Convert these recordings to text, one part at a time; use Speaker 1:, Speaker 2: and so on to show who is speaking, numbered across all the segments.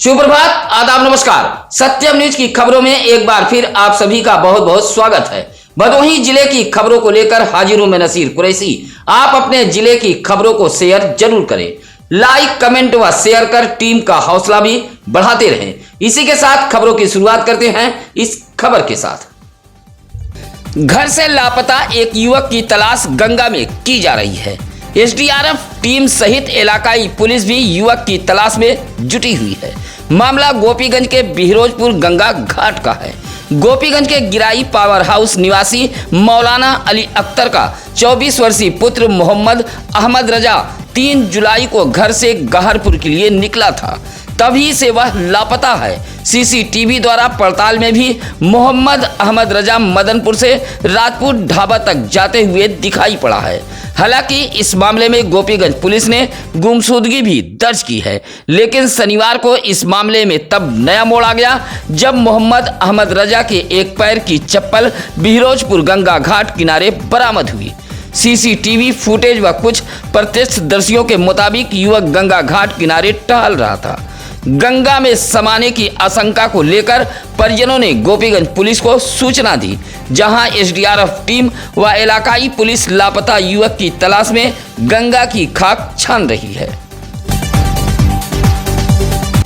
Speaker 1: सुप्रभात, आदाब, नमस्कार। सत्यम न्यूज की खबरों में एक बार फिर आप सभी का बहुत बहुत स्वागत है। भदोही जिले की खबरों को लेकर हाजिर हूं मैं नसीर कुरैशी। आप अपने जिले की खबरों को शेयर जरूर करें, लाइक, कमेंट व शेयर कर टीम का हौसला भी बढ़ाते रहें। इसी के साथ खबरों की शुरुआत करते हैं इस खबर के साथ। घर से लापता एक युवक की तलाश गंगा में की जा रही है। एसडीआरएफ टीम सहित इलाकाई पुलिस भी युवक की तलाश में जुटी हुई है। मामला गोपीगंज के बिहरोजपुर गंगा घाट का है। गोपीगंज के गिराई पावर हाउस निवासी मौलाना अली अख्तर का 24 वर्षीय पुत्र मोहम्मद अहमद रजा 3 जुलाई को घर से गहरपुर के लिए निकला था, तभी से वह लापता है। सीसीटीवी द्वारा पड़ताल में भी मोहम्मद अहमद रजा मदनपुर से राजपूत ढाबा तक जाते हुए दिखाई पड़ा है। हालांकि इस मामले में गोपीगंज पुलिस ने गुमशुदगी भी दर्ज की है, लेकिन शनिवार को इस मामले में तब नया मोड़ आ गया जब मोहम्मद अहमद रजा के एक पैर की चप्पल बिहरोजपुर गंगा घाट किनारे बरामद हुई। सीसीटीवी फुटेज व कुछ प्रत्यक्षदर्शियों के मुताबिक युवक गंगा घाट किनारे टहल रहा था। गंगा में समाने की आशंका को लेकर परिजनों ने गोपीगंज पुलिस को सूचना दी, जहां एसडीआरएफ टीम व इलाकाई पुलिस लापता युवक की तलाश में गंगा की खाक छान रही है।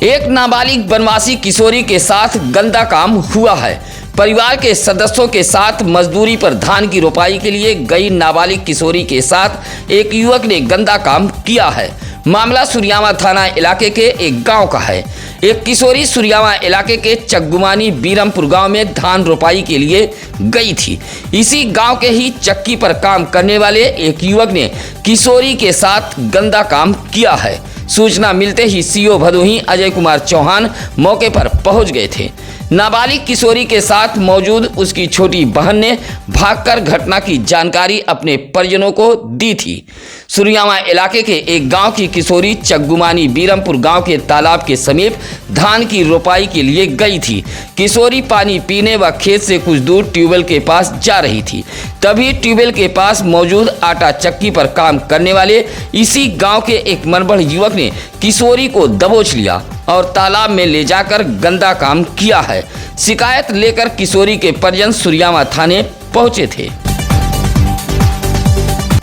Speaker 1: एक नाबालिग वनवासी किशोरी के साथ गंदा काम हुआ है। परिवार के सदस्यों के साथ मजदूरी पर धान की रोपाई के लिए गई नाबालिग किशोरी के साथ एक युवक ने गंदा काम किया है। मामला सुरियावा थाना इलाके के एक गांव का है। एक किशोरी सुरियावा इलाके के चकगुमानी बीरमपुर गांव में धान रोपाई के लिए गई थी। इसी गांव के ही चक्की पर काम करने वाले एक युवक ने किशोरी के साथ गंदा काम किया है। सूचना मिलते ही सीओ भदोही अजय कुमार चौहान मौके पर पहुंच गए थे। नाबालिग किशोरी के साथ मौजूद उसकी छोटी बहन ने भागकर घटना की जानकारी अपने परिजनों को दी थी। सुरियावा इलाके के एक गांव की किशोरी चकगुमानी बीरमपुर गांव के तालाब के समीप धान की रोपाई के लिए गई थी। किशोरी पानी पीने व खेत से कुछ दूर ट्यूबवेल के पास जा रही थी, तभी ट्यूबवेल के पास मौजूद आटा चक्की पर काम करने वाले इसी गांव के एक मनबड़ युवक ने किशोरी को दबोच लिया और तालाब में ले जाकर गंदा काम किया है। शिकायत लेकर किशोरी के परिजन सुरियावा थाने पहुंचे थे।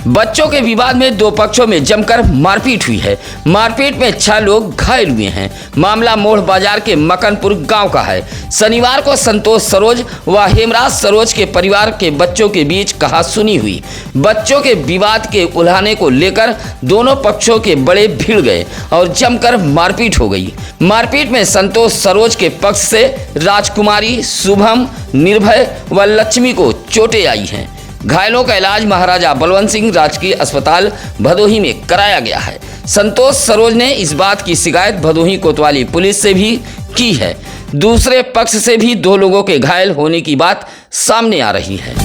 Speaker 1: बच्चों के विवाद में दो पक्षों में जमकर मारपीट हुई है। मारपीट में 6 लोग घायल हुए हैं। मामला मोड़ बाजार के मकनपुर गांव का है। शनिवार को संतोष सरोज व हेमराज सरोज के परिवार के बच्चों के बीच कहासुनी हुई। बच्चों के विवाद के उल्हाने को लेकर दोनों पक्षों के बड़े भिड़ गए और जमकर मारपीट हो गई। मारपीट में संतोष सरोज के पक्ष से राजकुमारी, शुभम, निर्भय व लक्ष्मी को चोटें आई हैं। घायलों का इलाज महाराजा बलवंत सिंह राजकीय अस्पताल भदोही में कराया गया है। संतोष सरोज ने इस बात की शिकायत भदोही कोतवाली पुलिस से भी की है। दूसरे पक्ष से भी 2 लोगों के घायल होने की बात सामने आ रही है।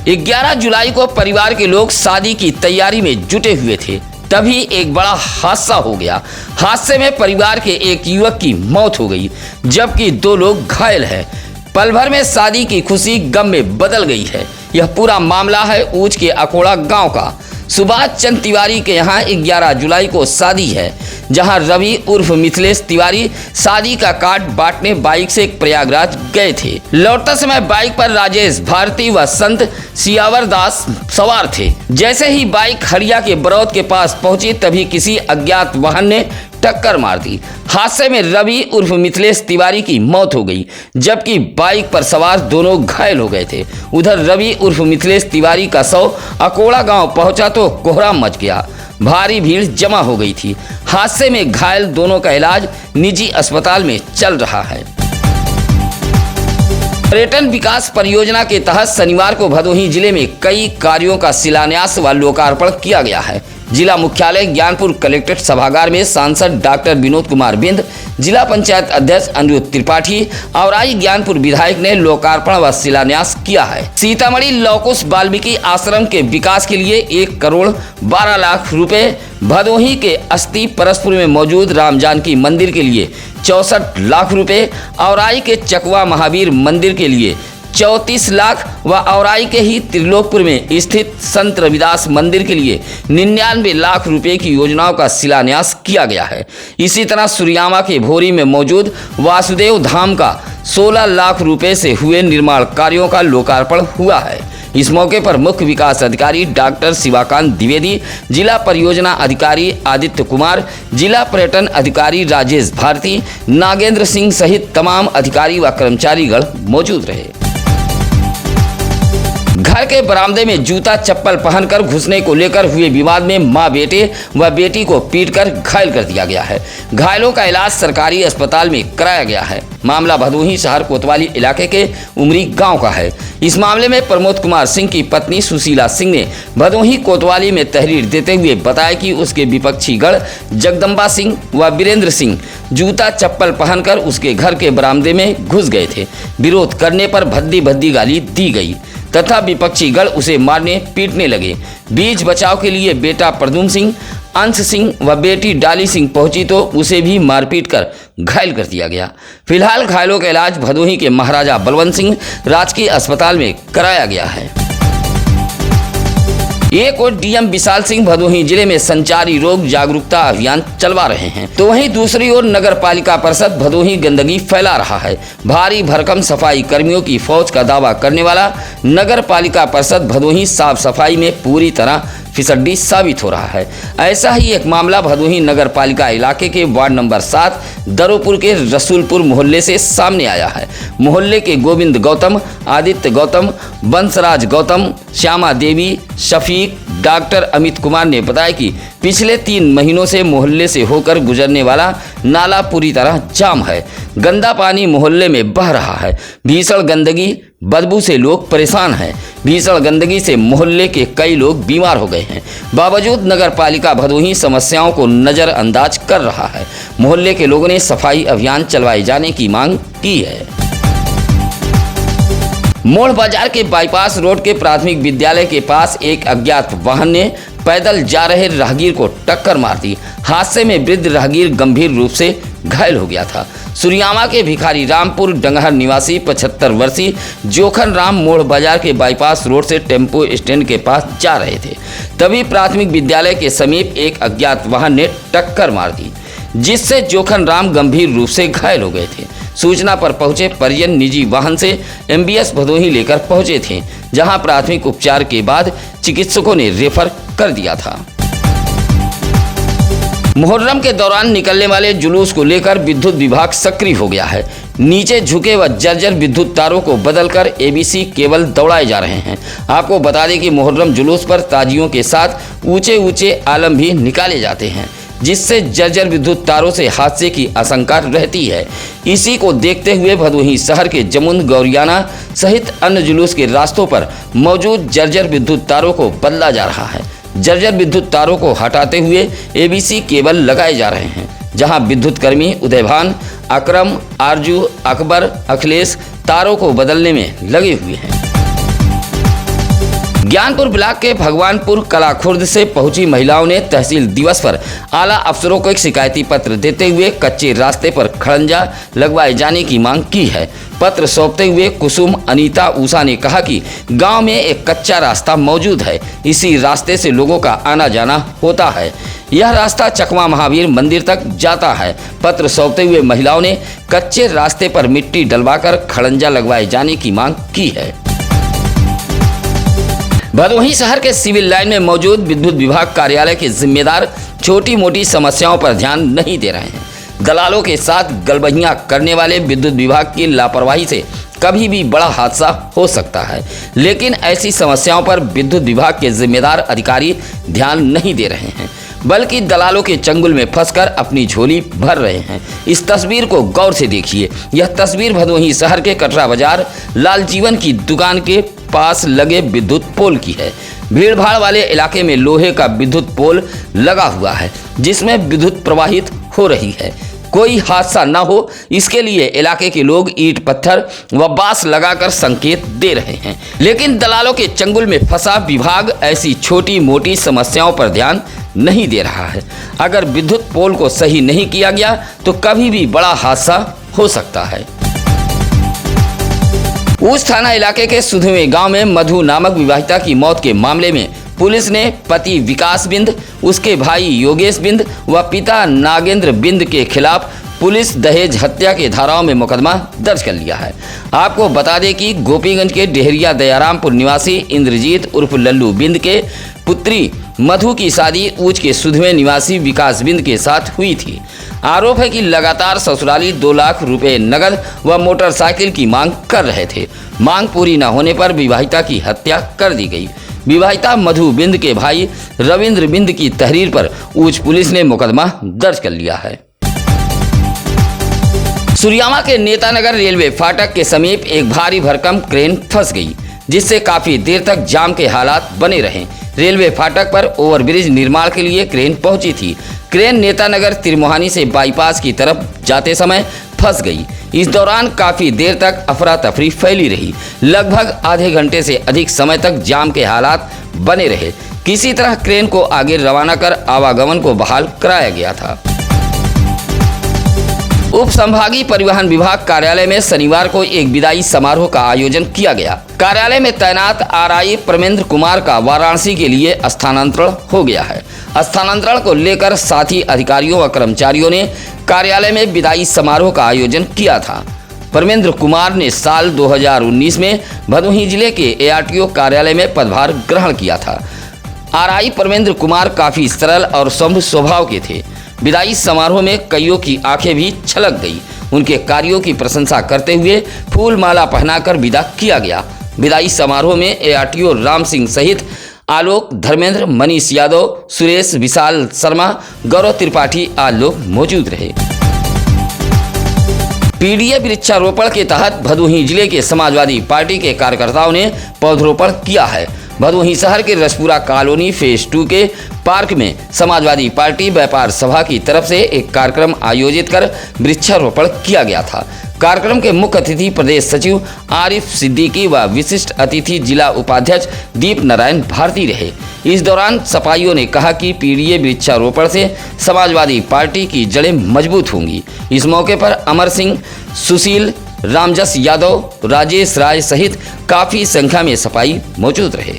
Speaker 1: 11 जुलाई को परिवार के लोग शादी की तैयारी में जुटे हुए थे, तभी एक बड़ा हादसा हो गया। हादसे में परिवार के एक युवक की मौत हो गई, जबकि 2 लोग घायल हैं। पल भर में शादी की खुशी गम में बदल गई है। यह पूरा मामला है ऊंच के अकोड़ा गांव का। सुभाष चंद्र तिवारी के यहाँ 11 जुलाई को शादी है, जहां रवि उर्फ मिथिलेश तिवारी शादी का कार्ड बांटने बाइक से प्रयागराज गए थे। लौटते समय बाइक पर राजेश भारती व संत सियावर दास सवार थे। जैसे ही बाइक हरिया के बरौद के पास पहुंची, तभी किसी अज्ञात वाहन ने टक्कर मार दी। हादसे में रवि उर्फ मिथिलेश तिवारी की मौत हो गई, जबकि बाइक पर सवार दोनों घायल हो गए थे। उधर रवि उर्फ मिथिलेश तिवारी का शव अकोड़ा गांव पहुंचा तो कोहराम मच गया। भारी भीड़ जमा हो गई थी। हादसे में घायल दोनों का इलाज निजी अस्पताल में चल रहा है। पर्यटन विकास परियोजना के तहत शनिवार को भदोही जिले में कई कार्यों का शिलान्यास व लोकार्पण किया गया है। जिला मुख्यालय ज्ञानपुर कलेक्ट्रेट सभागार में सांसद डॉक्टर विनोद कुमार बिंद, जिला पंचायत अध्यक्ष अनिरुद्ध त्रिपाठी और आई ज्ञानपुर विधायक ने लोकार्पण व शिलान्यास किया है। सीतामढ़ी लौकुश वाल्मीकि आश्रम के विकास के लिए 1 करोड़ 12 लाख रुपए, भदोही के अस्थि परसपुर में मौजूद राम जानकी मंदिर के लिए 64 लाख रुपए और आई के चकवा महावीर मंदिर के लिए 34 लाख व औराई के ही त्रिलोकपुर में स्थित संत रविदास मंदिर के लिए 99 लाख रुपए की योजनाओं का शिलान्यास किया गया है। इसी तरह सुरियामा के भोरी में मौजूद वासुदेव धाम का 16 लाख रुपए से हुए निर्माण कार्यों का लोकार्पण हुआ है। इस मौके पर मुख्य विकास अधिकारी डॉक्टर शिवाकांत द्विवेदी, जिला परियोजना अधिकारी आदित्य कुमार, जिला पर्यटन अधिकारी राजेश भारती, नागेंद्र सिंह सहित तमाम अधिकारी व कर्मचारीगण मौजूद रहे। घर के बरामदे में जूता चप्पल पहनकर घुसने को लेकर हुए विवाद में मां बेटे व बेटी को पीटकर घायल कर दिया गया है। घायलों का इलाज सरकारी अस्पताल में कराया गया है। मामला भदोही शहर कोतवाली इलाके के उमरी गांव का है। इस मामले में प्रमोद कुमार सिंह की पत्नी सुशीला सिंह ने भदोही कोतवाली में तहरीर देते हुए बताया कि उसके विपक्षी गढ़ जगदम्बा सिंह व वीरेंद्र सिंह जूता चप्पल पहनकर उसके घर के बरामदे में घुस गए थे। विरोध करने पर भद्दी भद्दी गाली दी गई तथा विपक्षी गढ़ उसे मारने पीटने लगे। बीच बचाव के लिए बेटा प्रद्युम्न सिंह, अंश सिंह व बेटी डाली सिंह पहुंची तो उसे भी मारपीट कर घायल कर दिया गया। फिलहाल घायलों का इलाज भदोही के महाराजा बलवंत सिंह राजकीय अस्पताल में कराया गया है। एक और डीएम विशाल सिंह भदोही जिले में संचारी रोग जागरूकता अभियान चलवा रहे हैं, तो वहीं दूसरी ओर नगर पालिका परिषद भदोही गंदगी फैला रहा है। भारी भरकम सफाई कर्मियों की फौज का दावा करने वाला नगर पालिका परिषद भदोही साफ सफाई में पूरी तरह फिसड्डी साबित हो रहा है। ऐसा ही एक मामला भदोही नगर पालिका इलाके के वार्ड नंबर 7 दरोपुर के रसूलपुर मोहल्ले से सामने आया है। मोहल्ले के गोविंद गौतम, आदित्य गौतम, बंसराज गौतम, श्यामा देवी, शफीक, डॉक्टर अमित कुमार ने बताया कि पिछले 3 महीनों से मोहल्ले से होकर गुजरने वाला नाला पूरी तरह जाम है। गंदा पानी मोहल्ले में बह रहा है। भीषण गंदगी बदबू से लोग परेशान हैं। भीषण गंदगी से मोहल्ले के कई लोग बीमार हो गए हैं। बावजूद नगर पालिका भदोही समस्याओं को नजरअंदाज कर रहा है। मोहल्ले के लोगों ने सफाई अभियान चलवाए जाने की मांग की है। मोड़ बाजार के बाईपास रोड के प्राथमिक विद्यालय के पास एक अज्ञात वाहन ने पैदल जा रहे राहगीर को टक्कर मार दी। हादसे में वृद्ध राहगीर गंभीर रूप से घायल हो गया था। सुरियामा के भिखारी रामपुर डंगहर निवासी 75 वर्षीय जोखन राम मोड़ बाजार के बाईपास रोड से टेम्पो स्टैंड के पास जा रहे थे, तभी प्राथमिक विद्यालय के समीप एक अज्ञात वाहन ने टक्कर मार दी, जिससे जोखन राम गंभीर रूप से घायल हो गए थे। सूचना पर पहुंचे परिजन निजी वाहन से एमबीएस भदोही लेकर पहुंचे थे, जहां प्राथमिक उपचार के बाद चिकित्सकों ने रेफर कर दिया था। मुहर्रम के दौरान निकलने वाले जुलूस को लेकर विद्युत विभाग सक्रिय हो गया है। नीचे झुके व जर्जर विद्युत तारों को बदलकर एबीसी केबल दौड़ाए जा रहे हैं। आपको बता दें कि मुहर्रम जुलूस पर ताजियों के साथ ऊंचे ऊंचे आलम भी निकाले जाते हैं, जिससे जर्जर विद्युत तारों से हादसे की आशंका रहती है। इसी को देखते हुए भदोही शहर के जमुन, गौरियाना सहित अन्य जुलूस के रास्तों पर मौजूद जर्जर विद्युत तारों को बदला जा रहा है। जर्जर विद्युत तारों को हटाते हुए एबीसी केबल लगाए जा रहे हैं, जहां विद्युत कर्मी उदयभान, अकरम, आरजू, अकबर, अखिलेश तारों को बदलने में लगे हुए हैं। ज्ञानपुर ब्लॉक के भगवानपुर कलाखुर्द से पहुंची महिलाओं ने तहसील दिवस पर आला अफसरों को एक शिकायती पत्र देते हुए कच्चे रास्ते पर खड़ंजा लगवाए जाने की मांग की है। पत्र सौंपते हुए कुसुम अनीता उषा ने कहा कि गांव में एक कच्चा रास्ता मौजूद है, इसी रास्ते से लोगों का आना जाना होता है। यह रास्ता चकमा महावीर मंदिर तक जाता है। पत्र सौंपते हुए महिलाओं ने कच्चे रास्ते पर मिट्टी डलवाकर खड़ंजा लगवाए जाने की मांग की है। भदोही शहर के सिविल लाइन में मौजूद विद्युत विभाग कार्यालय के जिम्मेदार छोटी मोटी समस्याओं पर ध्यान नहीं दे रहे हैं। दलालों के साथ गलबहियां करने वाले विद्युत विभाग की लापरवाही से कभी भी बड़ा हादसा हो सकता है, लेकिन ऐसी समस्याओं पर विद्युत विभाग के जिम्मेदार अधिकारी ध्यान नहीं दे रहे हैं, बल्कि दलालों के चंगुल में फंसकर अपनी झोली भर रहे हैं। इस तस्वीर को गौर से देखिए। यह तस्वीर भदोही शहर के कटरा बाजार लाल जीवन की दुकान के पास लगे विद्युत पोल की है। भीड़ भाड़ वाले इलाके में लोहे का विद्युत पोल लगा हुआ है, जिसमें विद्युत प्रवाहित हो रही है। कोई हादसा न हो इसके लिए इलाके के लोग ईंट पत्थर व बांस लगाकर संकेत दे रहे हैं, लेकिन दलालों के चंगुल में फंसा विभाग ऐसी छोटी मोटी समस्याओं पर ध्यान नहीं दे रहा है। अगर विद्युत पोल को सही नहीं किया गया तो कभी भी बड़ा हादसा हो सकता है। ऊंच थाना इलाके के सुधुवे गांव में मधु नामक विवाहिता की मौत के मामले में पुलिस ने पति विकास बिंद, उसके भाई योगेश बिंद व पिता नागेंद्र बिंद के खिलाफ पुलिस दहेज हत्या के धाराओं में मुकदमा दर्ज कर लिया है। आपको बता दें कि गोपीगंज के डेहरिया दयारामपुर निवासी इंद्रजीत उर्फ लल्लू बिंद के पुत्री मधु की शादी ऊंच के सुधवे निवासी विकास बिंद के साथ हुई थी। आरोप है कि लगातार ससुराली 2 लाख रुपए नगद व मोटरसाइकिल की मांग कर रहे थे। मांग पूरी न होने पर विवाहिता की हत्या कर दी गई। विवाहिता मधु बिंद के भाई रविंद्र बिंद की तहरीर पर ऊंच पुलिस ने मुकदमा दर्ज कर लिया है। सुरियामा के नेतानगर रेलवे फाटक के समीप एक भारी भरकम क्रेन फंस गई, जिससे काफी देर तक जाम के हालात बने रहे। रेलवे फाटक पर ओवरब्रिज निर्माण के लिए क्रेन पहुंची थी। क्रेन नेतानगर तिरमोहानी से बाईपास की तरफ जाते समय फंस गई। इस दौरान काफी देर तक अफरा तफरी फैली रही। लगभग आधे घंटे से अधिक समय तक जाम के हालात बने रहे। किसी तरह क्रेन को आगे रवाना कर आवागमन को बहाल कराया गया था। उप संभागीय परिवहन विभाग कार्यालय में शनिवार को एक विदाई समारोह का आयोजन किया गया। कार्यालय में तैनात आरआई परमेंद्र कुमार का वाराणसी के लिए स्थानांतरण हो गया है। स्थानांतरण को लेकर साथी अधिकारियों व कर्मचारियों ने कार्यालय में विदाई समारोह का आयोजन किया था। परमेंद्र कुमार ने साल 2019 में भदोही जिले के एआरटीओ कार्यालय में पदभार ग्रहण किया था। आरआई परमेंद्र कुमार काफी सरल और सभ्य स्वभाव के थे। विदाई समारोह में कईयों की आंखें भी छलक गई। उनके कार्यों की प्रशंसा करते हुए फूल माला पहनाकर विदा किया गया। विदाई समारोह में एआरटीओ राम सिंह सहित आलोक, धर्मेंद्र, मनीष यादव, सुरेश, विशाल शर्मा, गौरव त्रिपाठी आदि लोग मौजूद रहे। पीडीए वृक्षारोपण के तहत भदोही जिले के समाजवादी पार्टी के कार्यकर्ताओं ने पौधरोपण किया है। भदोही शहर के रसपुरा कॉलोनी फेज 2 के पार्क में समाजवादी पार्टी व्यापार सभा की तरफ से एक कार्यक्रम आयोजित कर वृक्षारोपण किया गया था। कार्यक्रम के मुख्य अतिथि प्रदेश सचिव आरिफ सिद्दीकी व विशिष्ट अतिथि जिला उपाध्यक्ष दीप नारायण भारती रहे। इस दौरान सपाइयों ने कहा कि पीडीए वृक्षारोपण से समाजवादी पार्टी की जड़ें मजबूत होंगी। इस मौके पर अमर सिंह, सुशील, रामजस यादव, राजेश राय सहित काफी संख्या में सपाई मौजूद रहे।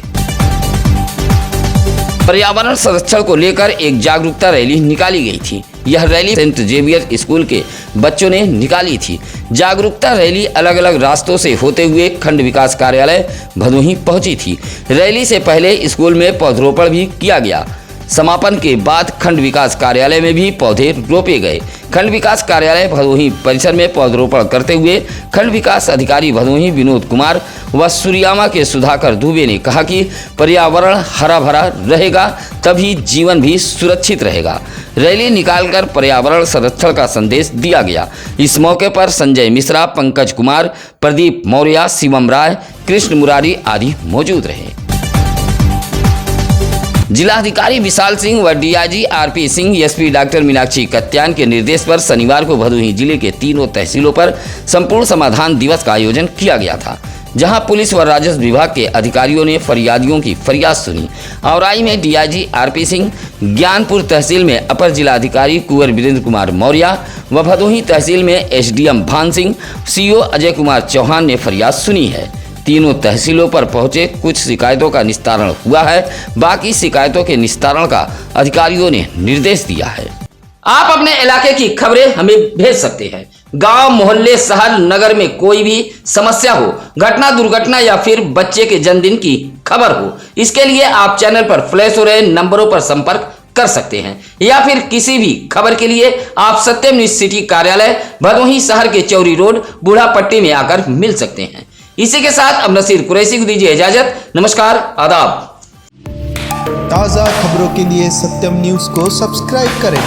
Speaker 1: पर्यावरण संरक्षण को लेकर एक जागरूकता रैली निकाली गई थी। यह रैली सेंट जेवियर स्कूल के बच्चों ने निकाली थी। जागरूकता रैली अलग अलग रास्तों से होते हुए खंड विकास कार्यालय भदोही पहुंची थी। रैली से पहले स्कूल में पौधरोपण भी किया गया। समापन के बाद खंड विकास कार्यालय में भी पौधे रोपे गए। खंड विकास कार्यालय भदोही परिसर में पौधरोपण करते हुए खंड विकास अधिकारी भदोही विनोद कुमार व सुरियामा के सुधाकर दुबे ने कहा कि पर्यावरण हरा भरा रहेगा तभी जीवन भी सुरक्षित रहेगा। रैली निकालकर पर्यावरण संरक्षण का संदेश दिया गया। इस मौके पर संजय मिश्रा, पंकज कुमार, प्रदीप मौर्य, शिवम राय, कृष्ण मुरारी आदि मौजूद रहे। जिलाधिकारी विशाल सिंह व DIG RP Singh, SP doctor Meenakshi Katyan के निर्देश पर शनिवार को भदोही जिले के तीनों तहसीलों पर संपूर्ण समाधान दिवस का आयोजन किया गया था, जहां पुलिस व राजस्व विभाग के अधिकारियों ने फरियादियों की फरियाद सुनी। औराई में डीआईजी आरपी सिंह, ज्ञानपुर तहसील में अपर जिलाधिकारी कुंवर वीरेंद्र कुमार मौर्य व भदोही तहसील में एसडीएम भान सिंह, सीओ अजय कुमार चौहान ने फरियाद सुनी है। तीनों तहसीलों पर पहुंचे कुछ शिकायतों का निस्तारण हुआ है। बाकी शिकायतों के निस्तारण का अधिकारियों ने निर्देश दिया है। आप अपने इलाके की खबरें हमें भेज सकते हैं। गांव, मोहल्ले, शहर, नगर में कोई भी समस्या हो, घटना, दुर्घटना या फिर बच्चे के जन्मदिन की खबर हो, इसके लिए आप चैनल पर फ्लैश हो रहे नंबरों पर संपर्क कर सकते हैं, या फिर किसी भी खबर के लिए आप सत्यम न्यूज सिटी कार्यालय भदोही शहर के चौरी रोड बूढ़ा पट्टी में आकर मिल सकते हैं। इसी के साथ अब नसीर कुरैशी को दीजिए इजाजत। नमस्कार, आदाब।
Speaker 2: ताज़ा खबरों के लिए सत्यम न्यूज को सब्सक्राइब करें।